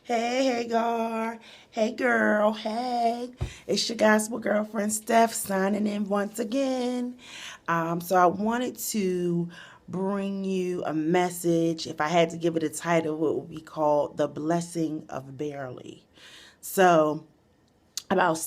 Hey, hey, Gar. Hey, girl. Hey. It's your gospel girlfriend, Steph, signing in once again. So I wanted to bring you a message. If I had to give it a title, it would be called The Blessing of Barely. So about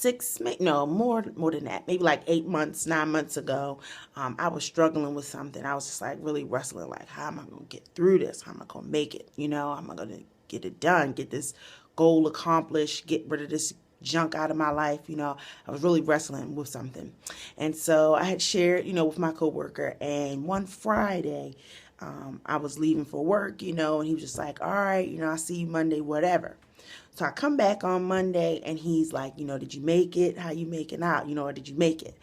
no, more than that, maybe like 8 months, 9 months ago, I was struggling with something. I was just like really wrestling, like, how am I going to get through this? How am I going to make it? How am I going to get it done, get this goal accomplished, get rid of this junk out of my life? I was really wrestling with something. And so I had shared, with my coworker, and one Friday, I was leaving for work, and he was just like, all right, I'll see you Monday, whatever. So I come back on Monday and he's like, did you make it? How you making out? Or did you make it?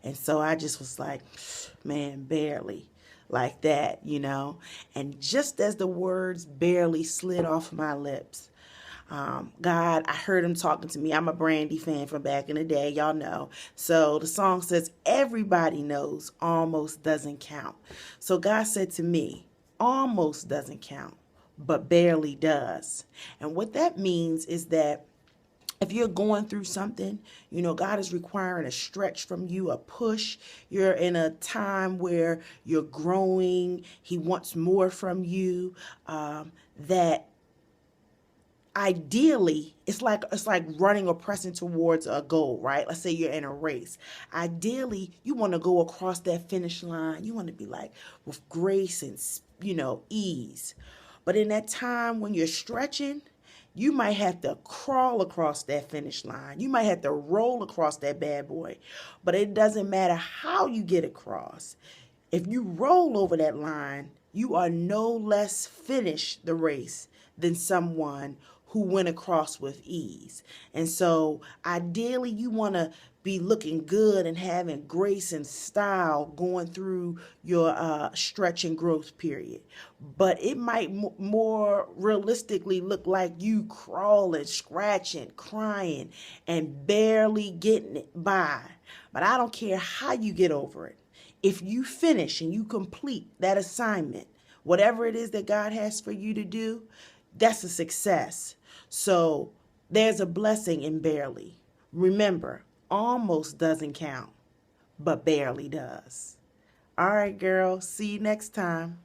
And so I just was like, man, barely, like that. And just as the words barely slid off my lips, God, I heard him talking to me. I'm a Brandy fan from back in the day, y'all know. So the song says, everybody knows almost doesn't count. So God said to me, almost doesn't count, but barely does. And what that means is that if you're going through something, God is requiring a stretch from you, a push. You're in a time where you're growing. He wants more from you. That ideally it's like running or pressing towards a goal, right? Let's say you're in a race. Ideally, you want to go across that finish line. You want to be like with grace and ease. But in that time when you're stretching, you might have to crawl across that finish line. You might have to roll across that bad boy. But it doesn't matter how you get across. If you roll over that line, you are no less finished the race than someone who went across with ease. And so ideally you want to be looking good and having grace and style going through your stretch and growth period. But it might more realistically look like you crawling, scratching, crying, and barely getting it by. But I don't care how you get over it. If you finish and you complete that assignment, whatever it is that God has for you to do, that's a success. So there's a blessing in barely. Remember, almost doesn't count, but barely does. All right, girl. See you next time.